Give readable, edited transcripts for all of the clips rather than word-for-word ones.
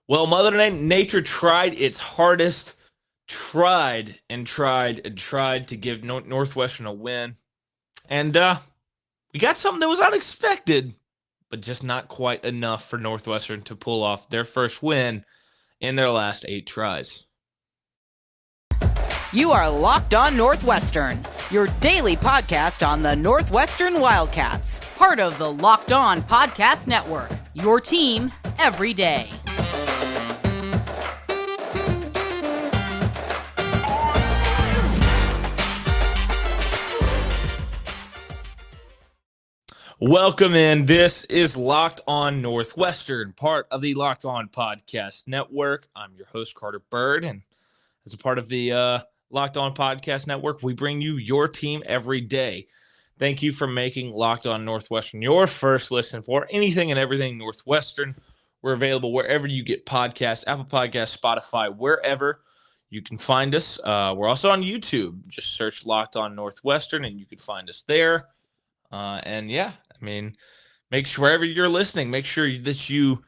Well, Nature tried its hardest, tried to give Northwestern a win. And we got something that was unexpected, but just not quite enough for Northwestern to pull off their first win in their last 8 tries. You are Locked On Northwestern, your daily podcast on the Northwestern Wildcats, part of the Locked On Podcast Network, your team every day. Welcome in. This is Locked On Northwestern, part of the Locked On Podcast Network. I'm your host, Carter Bird, and as a part of the Locked On Podcast Network, we bring you your team every day. Thank you for making Locked On Northwestern your first listen for anything and everything Northwestern. We're available wherever you get podcasts, Apple Podcasts, Spotify, wherever you can find us. We're also on YouTube. Just search Locked On Northwestern, and you can find us there. Make sure wherever you're listening, make sure that you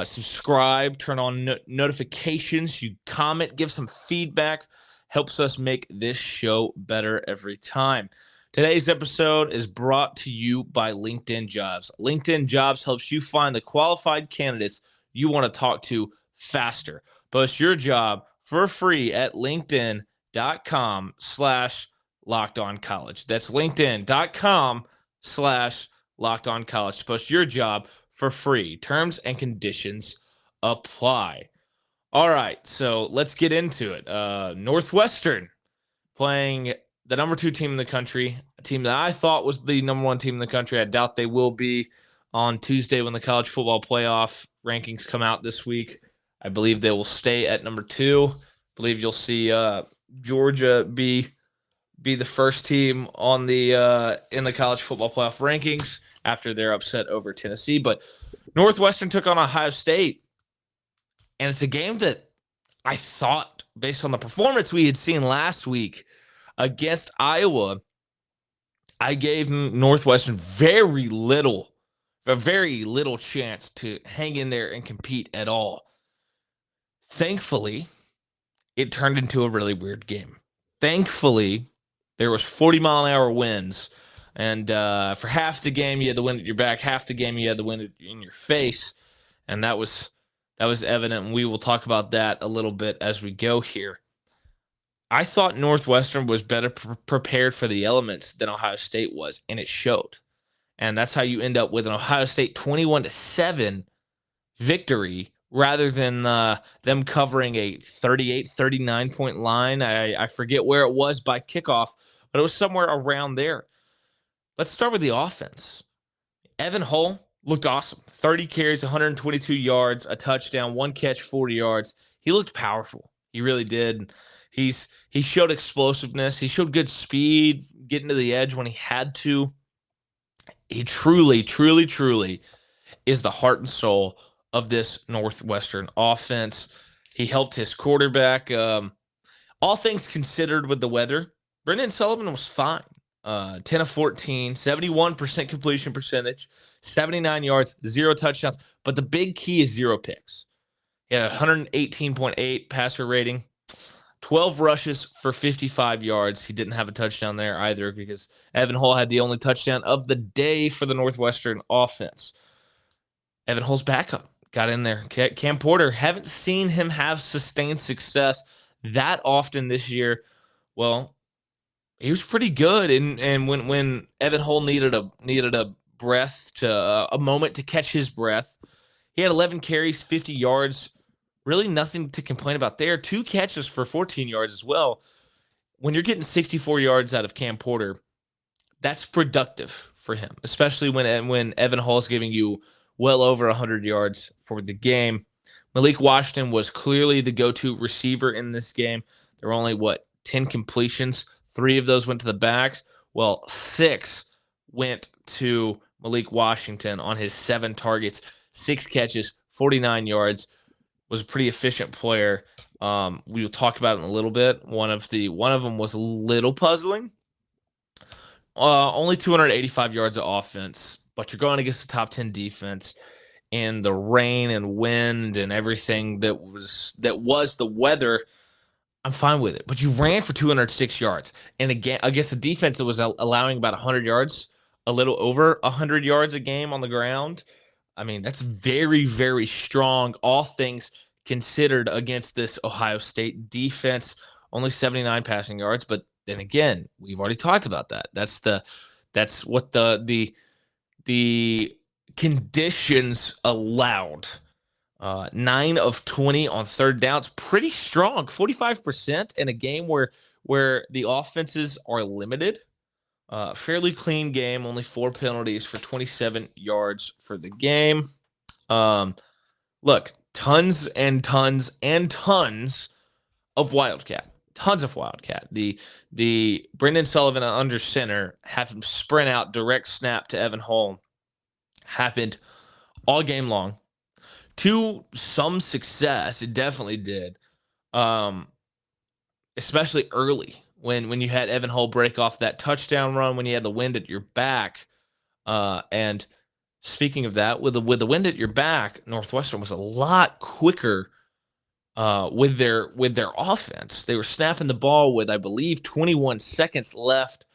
subscribe, turn on notifications, you comment, give some feedback. Helps us make this show better every time. Today's episode is brought to you by LinkedIn Jobs. LinkedIn Jobs helps you find the qualified candidates you want to talk to faster. Post your job for free at linkedin.com/LockedOnCollege. That's linkedin.com/LockedOnCollege to post your job for free. Terms and conditions apply. All right, so let's get into it. Northwestern playing the number 2 team in the country, a team that I thought was the number 1 team in the country. I doubt they will be on Tuesday when the college football playoff rankings come out this week. I believe they will stay at number 2. I believe you'll see Georgia be the first team on the in the college football playoff rankings after their upset over Tennessee. But Northwestern took on Ohio State. And it's a game that I thought, based on the performance we had seen last week against Iowa, I gave Northwestern very little chance to hang in there and compete at all. Thankfully, it turned into a really weird game. Thankfully, there was 40-mile-an-hour winds. And for half the game, you had the wind at your back. Half the game, you had the wind in your face. And that was evident, and we will talk about that a little bit as we go here. I thought Northwestern was better prepared for the elements than Ohio State was, and it showed. And that's how you end up with an Ohio State 21-7 victory rather than them covering a 38, 39-point line. I forget where it was by kickoff, but it was somewhere around there. Let's start with the offense. Evan Hull looked awesome. 30 carries, 122 yards, a touchdown, 1 catch, 40 yards. He looked powerful. He really did. He showed explosiveness. He showed good speed, getting to the edge when he had to. He truly, truly, truly is the heart and soul of this Northwestern offense. He helped his quarterback. All things considered with the weather, Brendan Sullivan was fine. 10 of 14, 71% completion percentage, 79 yards, 0 touchdowns. But the big key is 0 picks. He had 118.8 passer rating, 12 rushes for 55 yards. He didn't have a touchdown there either because Evan Hull had the only touchdown of the day for the Northwestern offense. Evan Hull's backup got in there. Cam Porter, haven't seen him have sustained success that often this year. Well, he was pretty good, and when Evan Hull needed a breath a moment to catch his breath, he had 11 carries, 50 yards. Really nothing to complain about there. 2 catches for 14 yards as well. When you're getting 64 yards out of Cam Porter, that's productive for him, especially when Evan Hull is giving you well over 100 yards for the game. Malik Washington was clearly the go-to receiver in this game. There were only, 10 completions. 3 of those went to the backs. Well, 6 went to Malik Washington on his 7 targets, 6 catches, 49 yards. Was a pretty efficient player. We will talk about it in a little bit. One of them was a little puzzling. Only 285 yards of offense, but you're going against the top 10 defense. in the rain and wind and everything that was the weather, I'm fine with it. But you ran for 206 yards. And again, against a defense that was allowing about 100 yards, a little over 100 yards a game on the ground. I mean, that's very, very strong, all things considered, against this Ohio State defense. Only 79 passing yards, but then again, we've already talked about that. That's what the conditions allowed. 9 of 20 on third downs, pretty strong, 45% in a game where the offenses are limited. Fairly clean game, only 4 penalties for 27 yards for the game. Look, tons and tons and tons of Wildcat. Tons of Wildcat. The Brendan Sullivan under center, have him sprint out, direct snap to Evan Hull, happened all game long. To some success, it definitely did. Especially early when you had Evan Hull break off that touchdown run, when you had the wind at your back. And speaking of that, with the wind at your back, Northwestern was a lot quicker with their offense. They were snapping the ball with, I believe, 21 seconds left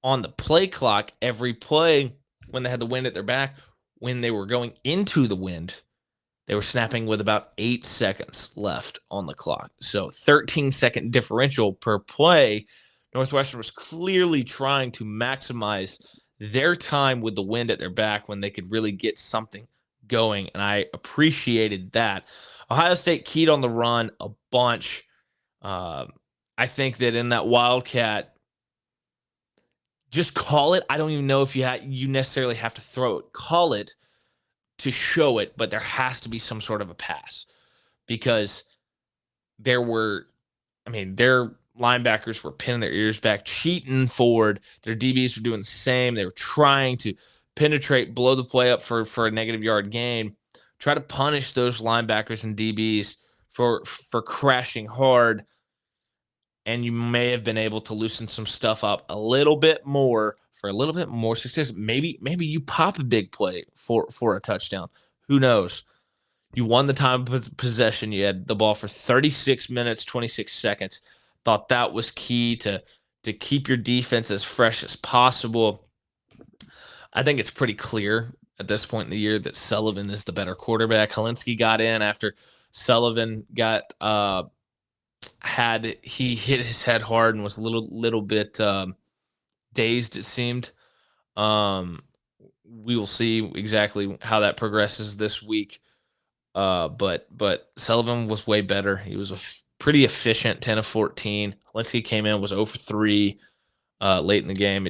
on the play clock every play when they had the wind at their back. When they were going into the wind, they were snapping with about 8 seconds left on the clock. So 13-second differential per play. Northwestern was clearly trying to maximize their time with the wind at their back when they could really get something going, and I appreciated that. Ohio State keyed on the run a bunch. I think that in that Wildcat, just call it. I don't even know if you necessarily have to throw it. Call it to show it, but there has to be some sort of a pass, because their linebackers were pinning their ears back, cheating forward. Their DBs were doing the same. They were trying to penetrate, blow the play up for a negative yard gain, try to punish those linebackers and DBs for crashing hard. And you may have been able to loosen some stuff up a little bit more for a little bit more success. Maybe you pop a big play for a touchdown. Who knows? You won the time of possession. You had the ball for 36 minutes, 26 seconds. Thought that was key to keep your defense as fresh as possible. I think it's pretty clear at this point in the year that Sullivan is the better quarterback. Helinski got in after Sullivan got he hit his head hard and was a little bit dazed, it seemed. We will see exactly how that progresses this week. But Sullivan was way better. He was pretty efficient, 10 of 14. Helinski came in, was 0 for 3 late in the game.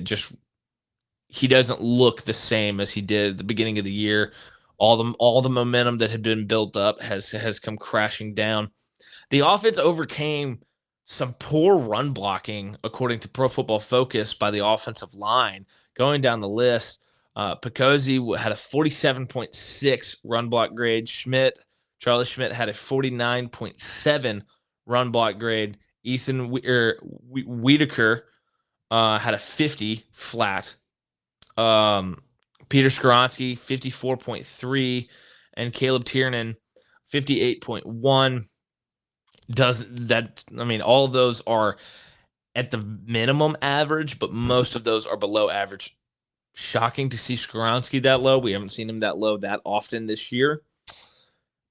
He doesn't look the same as he did at the beginning of the year. All the momentum that had been built up has come crashing down. The offense overcame some poor run blocking, according to Pro Football Focus, by the offensive line. Going down the list, Picozzi had a 47.6 run block grade. Charlie Schmidt had a 49.7 run block grade. Ethan Wiedeker had a 50 flat. Peter Skoronski, 54.3, and Caleb Tiernan, 58.1. All of those are at the minimum average, but most of those are below average. Shocking to see Skoronski that low. We haven't seen him that low that often this year.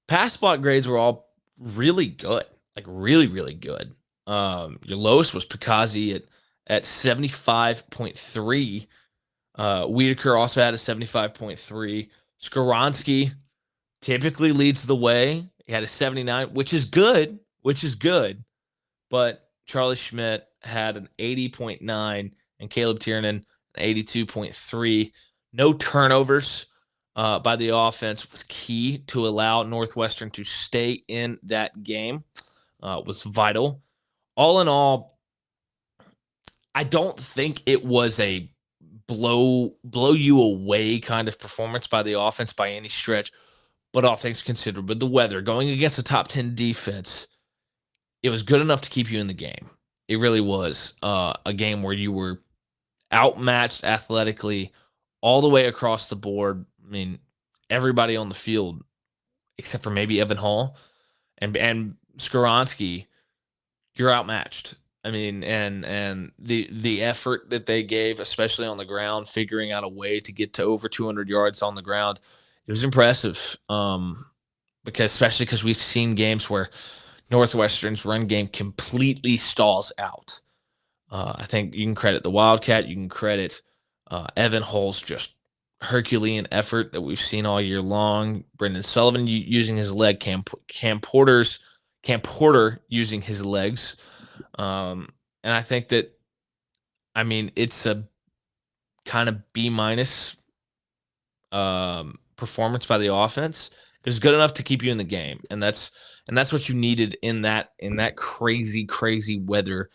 Pass block grades were all really good, like really, really good. Your lowest was Picozzi at 75.3. Wiedeker also had a 75.3. Skoronski typically leads the way. He had a 79, which is good. But Charlie Schmidt had an 80.9 and Caleb Tiernan an 82.3. No turnovers by the offense was key to allow Northwestern to stay in that game. Was vital. All in all, I don't think it was a blow you away kind of performance by the offense by any stretch, but all things considered, with the weather, going against a top 10 defense, it was good enough to keep you in the game. It really was a game where you were outmatched athletically all the way across the board. I mean, everybody on the field, except for maybe Evan Hall and Skoronski, you're outmatched. I mean, and the effort that they gave, especially on the ground, figuring out a way to get to over 200 yards on the ground, it was impressive. Especially because we've seen games where Northwestern's run game completely stalls out. I think you can credit the Wildcat. You can credit Evan Hall's just Herculean effort that we've seen all year long. Brendan Sullivan using his leg. Cam Porter using his legs. And I think that, I mean, it's a kind of B- performance by the offense. It's good enough to keep you in the game, and that's what you needed in that crazy weather,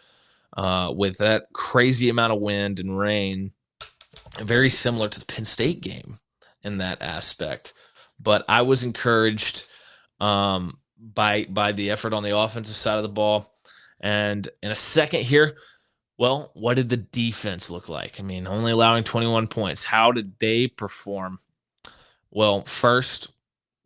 with that crazy amount of wind and rain. Very similar to the Penn State game in that aspect. But I was encouraged by the effort on the offensive side of the ball. And in a second here, well, what did the defense look like? I mean, only allowing 21 points. How did they perform? Well, first,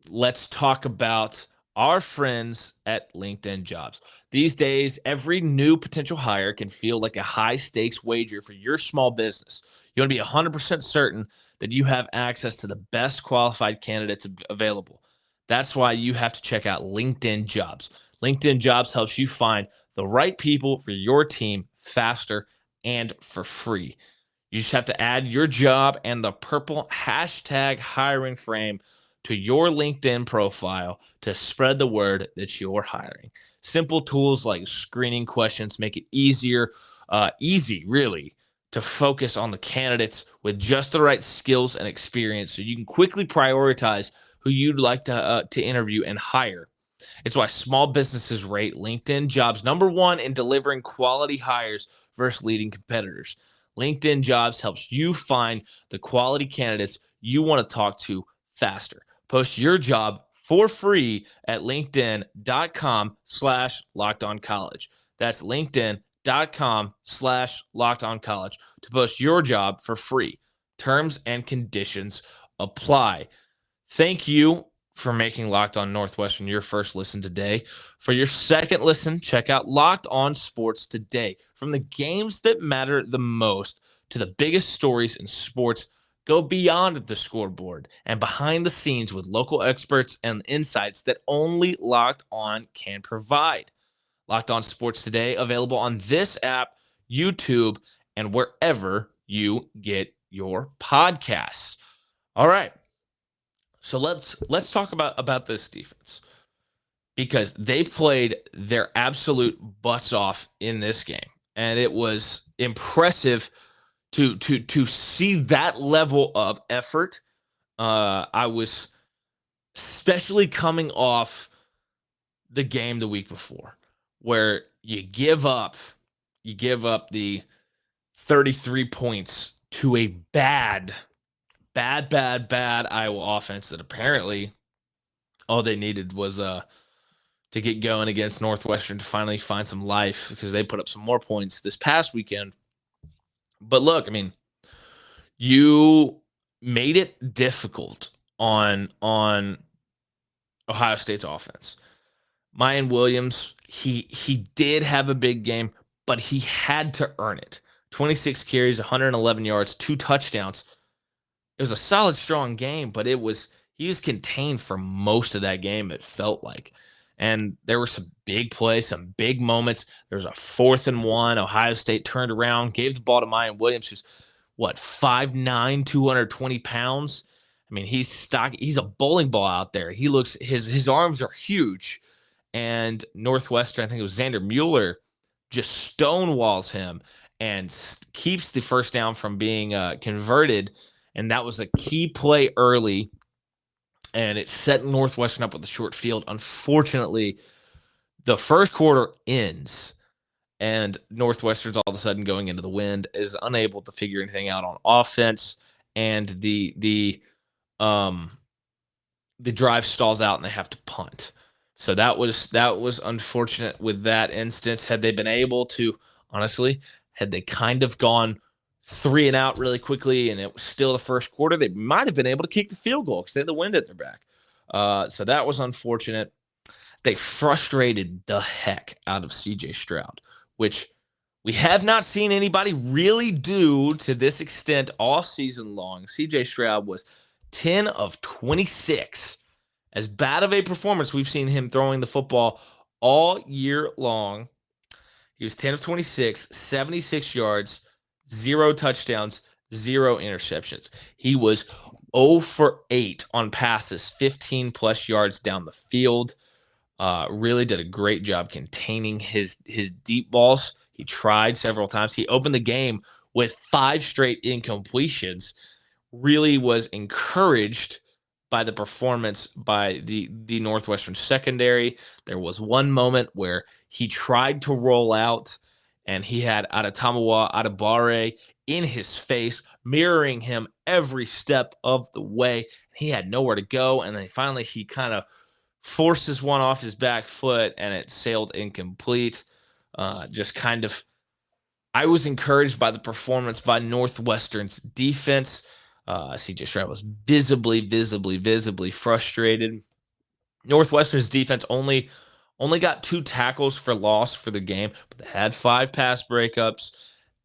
let's talk about our friends at LinkedIn Jobs. These days, every new potential hire can feel like a high-stakes wager for your small business. You want to be 100% certain that you have access to the best qualified candidates available. That's why you have to check out LinkedIn Jobs. LinkedIn Jobs helps you find the right people for your team faster and for free. You just have to add your job and the purple hashtag hiring frame to your LinkedIn profile to spread the word that you're hiring. Simple tools like screening questions make it easy really, to focus on the candidates with just the right skills and experience so you can quickly prioritize who you'd like to interview and hire. It's why small businesses rate LinkedIn Jobs #1 in delivering quality hires versus leading competitors. LinkedIn Jobs helps you find the quality candidates you want to talk to faster. Post your job for free at linkedin.com/lockedoncollege. That's linkedin.com/lockedoncollege to post your job for free. Terms and conditions apply. Thank you for making Locked On Northwestern your first listen today. For your second listen, check out Locked On Sports Today. From the games that matter the most to the biggest stories in sports, go beyond the scoreboard and behind the scenes with local experts and insights that only Locked On can provide. Locked On Sports Today, available on this app, YouTube, and wherever you get your podcasts. All right. So let's talk about this defense, because they played their absolute butts off in this game, and it was impressive to see that level of effort. I was especially coming off the game the week before, where you give up the 33 points to a bad Iowa offense that apparently all they needed was to get going against Northwestern to finally find some life, because they put up some more points this past weekend. But look, I mean, you made it difficult on Ohio State's offense. Mayan Williams, he did have a big game, but he had to earn it. 26 carries, 111 yards, 2 touchdowns. It was a solid, strong game, but he was contained for most of that game, it felt like. And there were some big plays, some big moments. There was a 4th and 1. Ohio State turned around, gave the ball to Mayan Williams, who's, 5'9", 220 pounds. I mean, he's a bowling ball out there. He looks, his arms are huge. And Northwestern, I think it was Xander Mueller, just stonewalls him and keeps the first down from being converted. And that was a key play early, and it set Northwestern up with a short field. Unfortunately, the first quarter ends, and Northwestern's all of a sudden going into the wind, is unable to figure anything out on offense, and the drive stalls out, and they have to punt. So that was unfortunate with that instance. Had they been able to, honestly, had they kind of gone 3 and out really quickly, and it was still the first quarter. They might have been able to kick the field goal because they had the wind at their back. So that was unfortunate. They frustrated the heck out of CJ Stroud, which we have not seen anybody really do to this extent all season long. CJ Stroud was 10 of 26. As bad of a performance we've seen him throwing the football all year long. He was 10 of 26, 76 yards, 0 touchdowns, 0 interceptions. He was 0 for 8 on passes, 15 plus yards down the field. Really did a great job containing his deep balls. He tried several times. He opened the game with 5 straight incompletions. Really was encouraged by the performance by the Northwestern secondary. There was one moment where he tried to roll out, and he had Adetomiwa Adebawore in his face, mirroring him every step of the way. He had nowhere to go, and then finally he kind of forces one off his back foot, and it sailed incomplete. Just kind of, I was encouraged by the performance by Northwestern's defense. CJ Stroud was visibly frustrated. Northwestern's defense only got 2 tackles for loss for the game, but they had 5 pass breakups.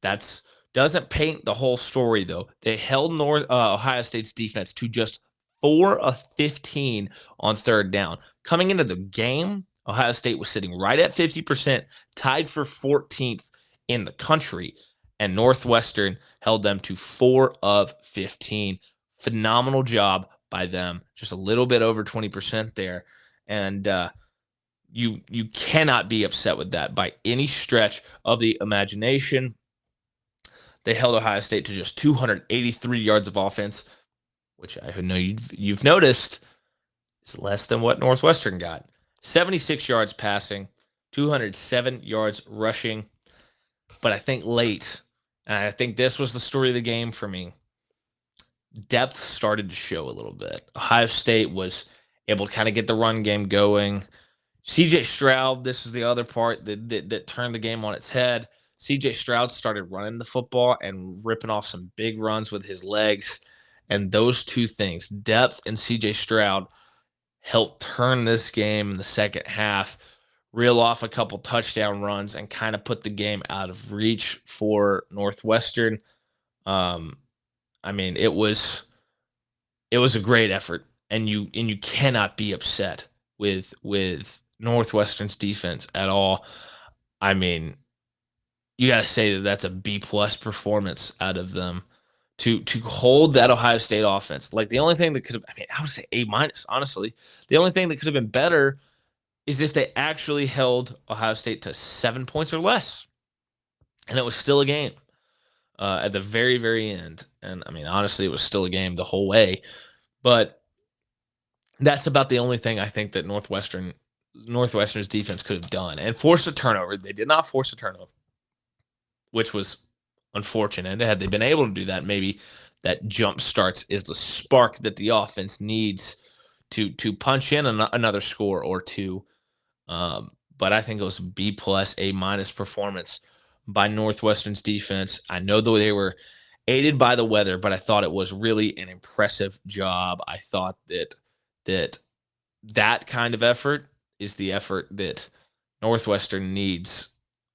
That's doesn't paint the whole story, though. They held Ohio State's defense to just 4 of 15 on third down. Coming into the game, Ohio State was sitting right at 50%, tied for 14th in the country, and Northwestern held them to 4 of 15. Phenomenal job by them. Just a little bit over 20% there. And you cannot be upset with that by any stretch of the imagination. They held Ohio State to just 283 yards of offense, which I know you've noticed is less than what Northwestern got. 76 yards passing, 207 yards rushing. But I think late, and I think this was the story of the game for me, depth started to show a little bit. Ohio State was able to kind of get the run game going. CJ Stroud, this is the other part that turned the game on its head. CJ Stroud started running the football and ripping off some big runs with his legs. And those two things, depth and CJ Stroud, helped turn this game in the second half, reel off a couple touchdown runs, and kind of put the game out of reach for Northwestern. I mean, it was a great effort, and you cannot be upset with Northwestern's defense at all. I mean, you got to say that that's a B+ performance out of them to hold that Ohio State offense. Like, the only thing that could have, I would say A-, honestly. The only thing that could have been better is if they actually held Ohio State to 7 points or less, and it was still a game at the very, very end. And I mean, honestly, it was still a game the whole way. But that's about the only thing I think that Northwestern's defense could have done, and force a turnover. They did not force a turnover, which was unfortunate. Had they been able to do that, maybe that jump starts is the spark that the offense needs to punch in another score or two. But I think it was B+, A- performance by Northwestern's defense. I know though they were aided by the weather, but I thought it was really an impressive job. I thought that kind of effort is the effort that Northwestern needs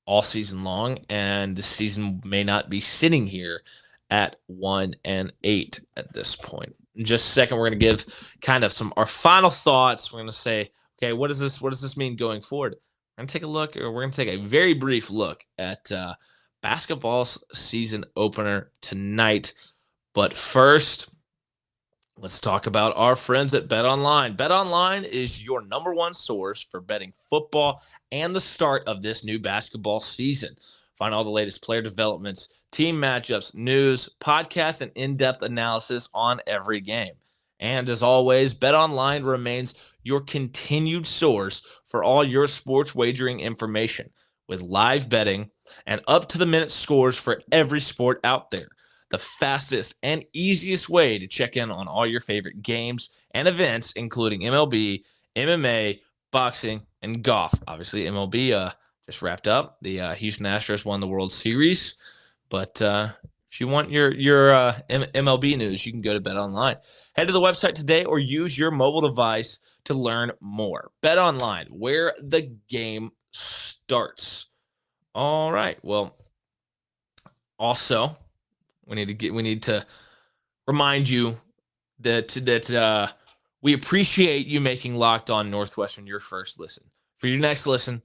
all season long, and the season may not be sitting here at 1-8 at this point. In just a second, we're going to give kind of our final thoughts. We're going to say, okay, what does this mean going forward? We're going to take a very brief look at basketball's season opener tonight. But first, let's talk about our friends at BetOnline. BetOnline is your number one source for betting football and the start of this new basketball season. Find all the latest player developments, team matchups, news, podcasts, and in-depth analysis on every game. And as always, BetOnline remains your continued source for all your sports wagering information, with live betting and up-to-the-minute scores for every sport out there. The fastest and easiest way to check in on all your favorite games and events, including MLB, MMA, boxing, and golf. Obviously, MLB just wrapped up. The Houston Astros won the World Series. But if If you want your MLB news, you can go to Bet Online. Head to the website today or use your mobile device to learn more. Bet Online, where the game starts. All right. Well, also, we need to remind you that we appreciate you making Locked On Northwestern your first listen. For your next listen,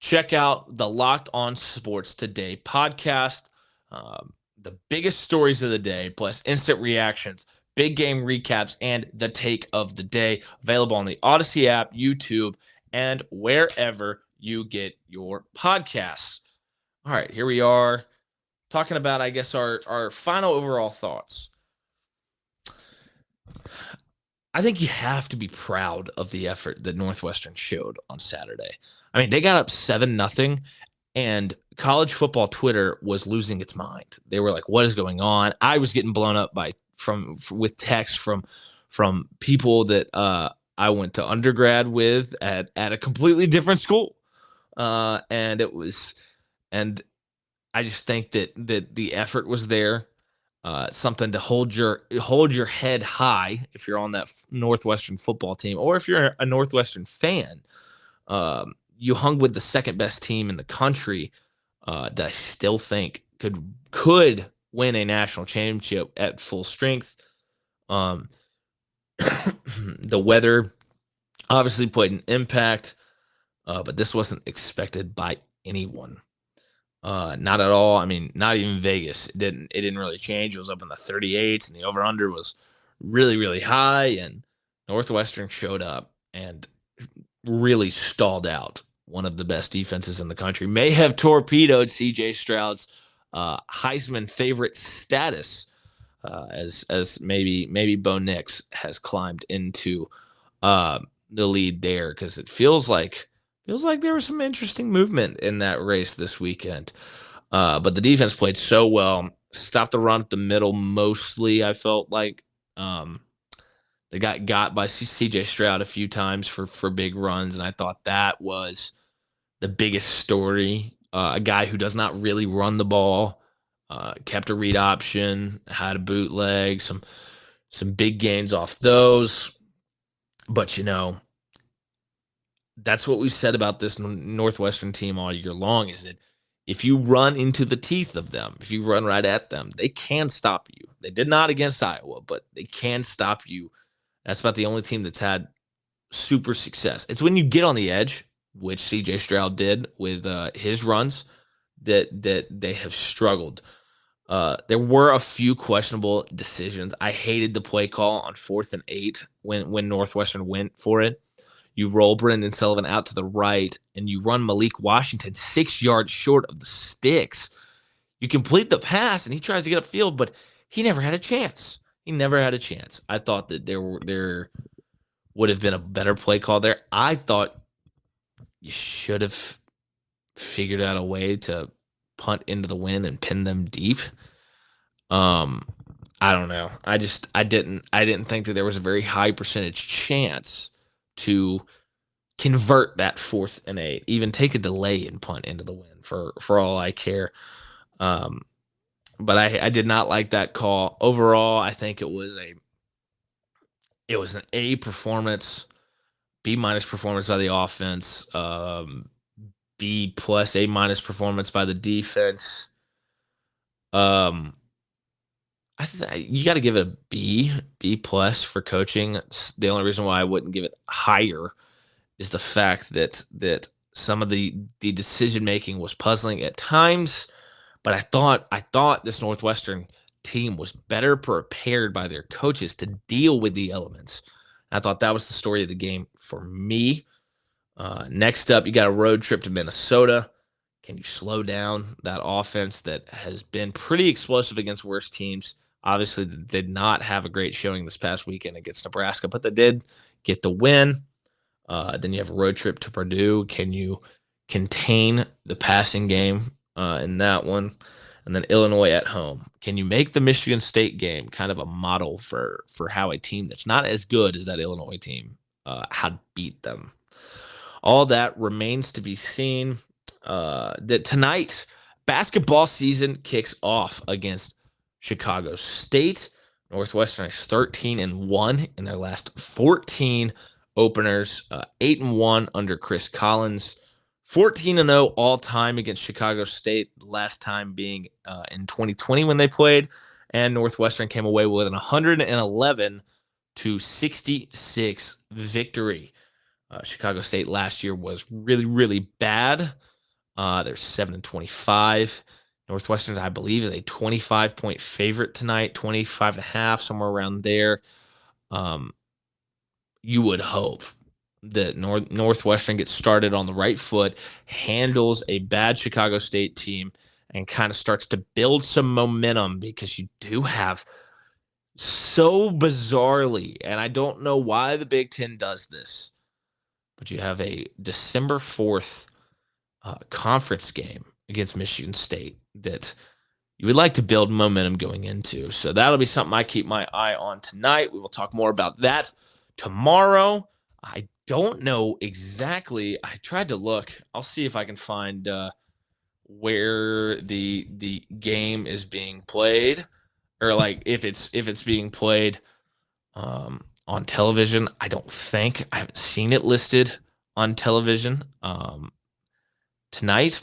check out the Locked On Sports Today podcast. The biggest stories of the day, plus instant reactions, big game recaps, and the take of the day. Available on the Odyssey app, YouTube, and wherever you get your podcasts. All right, here we are talking about, I guess, our final overall thoughts. I think you have to be proud of the effort that Northwestern showed on Saturday. I mean, they got up 7-0, and college football Twitter was losing its mind. They were like, "What is going on?" I was getting blown up with texts from people that I went to undergrad with at a completely different school, and I just think that the effort was there. Something to hold your head high if you're on that Northwestern football team, or if you're a Northwestern fan. You hung with the second best team in the country that I still think could win a national championship at full strength. The weather obviously played an impact, but this wasn't expected by anyone. Not at all. I mean, not even Vegas. It didn't really change. It was up in the 38s, and the over-under was really, really high, and Northwestern showed up and really stalled out one of the best defenses in the country. May have torpedoed C.J. Stroud's Heisman favorite status, as maybe Bo Nix has climbed into the lead there, because it feels like there was some interesting movement in that race this weekend. But the defense played so well, stopped the run up the middle mostly. I felt like they got by C.J. Stroud a few times for big runs, and I thought that was the biggest story. A guy who does not really run the ball, kept a read option, had a bootleg, some big gains off those. But, that's what we've said about this Northwestern team all year long, is that if you run into the teeth of them, if you run right at them, they can stop you. They did not against Iowa, but they can stop you. That's about the only team that's had super success. It's when you get on the edge, which C.J. Stroud did with his runs, that they have struggled. There were a few questionable decisions. I hated the play call on 4th and 8 when Northwestern went for it. You roll Brendan Sullivan out to the right, and you run Malik Washington 6 yards short of the sticks. You complete the pass, and he tries to get upfield, but he never had a chance. I thought that there would have been a better play call there. I thought you should have figured out a way to punt into the wind and pin them deep. I don't know. I didn't think that there was a very high percentage chance to convert that 4th and 8, even take a delay and punt into the wind for all I care. But I did not like that call. Overall, I think it was an A performance, B- performance by the offense, B+, A- performance by the defense. You got to give it a B+ for coaching. The only reason why I wouldn't give it higher is the fact that some of the decision making was puzzling at times. But I thought this Northwestern team was better prepared by their coaches to deal with the elements. I thought that was the story of the game for me. Next up, you got a road trip to Minnesota. Can you slow down that offense that has been pretty explosive against worse teams? Obviously, they did not have a great showing this past weekend against Nebraska, but they did get the win. Then you have a road trip to Purdue. Can you contain the passing game in that one? And then Illinois at home. Can you make the Michigan State game kind of a model for how a team that's not as good as that Illinois team, how to beat them? All that remains to be seen. That tonight, basketball season kicks off against Chicago State. Northwestern is 13-1 in their last 14 openers, 8-1 under Chris Collins, 14-0 all time against Chicago State, last time being in 2020 when they played, and Northwestern came away with an 111-66 victory. Chicago State last year was really, really bad. They're 7-25. Northwestern, I believe, is a 25-point favorite tonight, 25.5, somewhere around there. You would hope that Northwestern gets started on the right foot, handles a bad Chicago State team, and kind of starts to build some momentum, because you do have so bizarrely, and I don't know why the Big Ten does this, but you have a December 4th conference game against Michigan State that you would like to build momentum going into. So that'll be something I keep my eye on tonight. We will talk more about that tomorrow. I don't know exactly. I tried to look. I'll see if I can find where the game is being played, or like if it's being played on television. I haven't seen it listed on television. Tonight,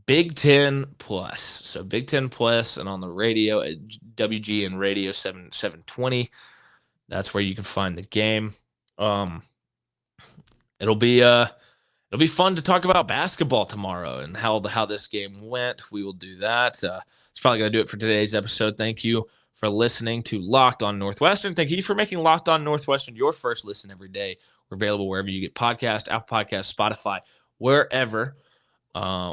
Big Ten Plus. So Big Ten Plus, and on the radio at WGN Radio 720. That's where you can find the game. It'll be fun to talk about basketball tomorrow and how this game went. We will do that. It's probably going to do it for today's episode. Thank you for listening to Locked On Northwestern. Thank you for making Locked On Northwestern your first listen every day. We're available wherever you get podcasts, Apple Podcasts, Spotify, wherever.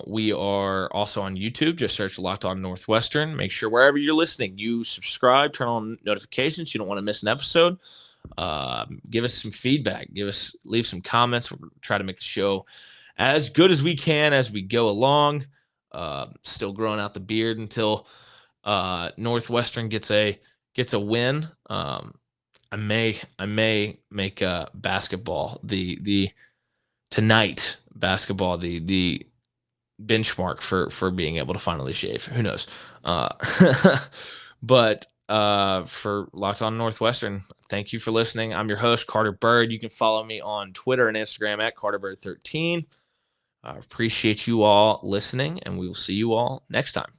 We are also on YouTube. Just search Locked On Northwestern. Make sure wherever you're listening, you subscribe, turn on notifications. You don't want to miss an episode. Give us some feedback. Leave some comments. We'll try to make the show as good as we can as we go along. Still growing out the beard until Northwestern gets a win. I may make basketball the tonight basketball the benchmark for being able to finally shave. Who knows? But for Locked On Northwestern, thank you for listening. I'm your host, Carter Bird. You can follow me on Twitter and Instagram at CarterBird13. I appreciate you all listening, and we will see you all next time.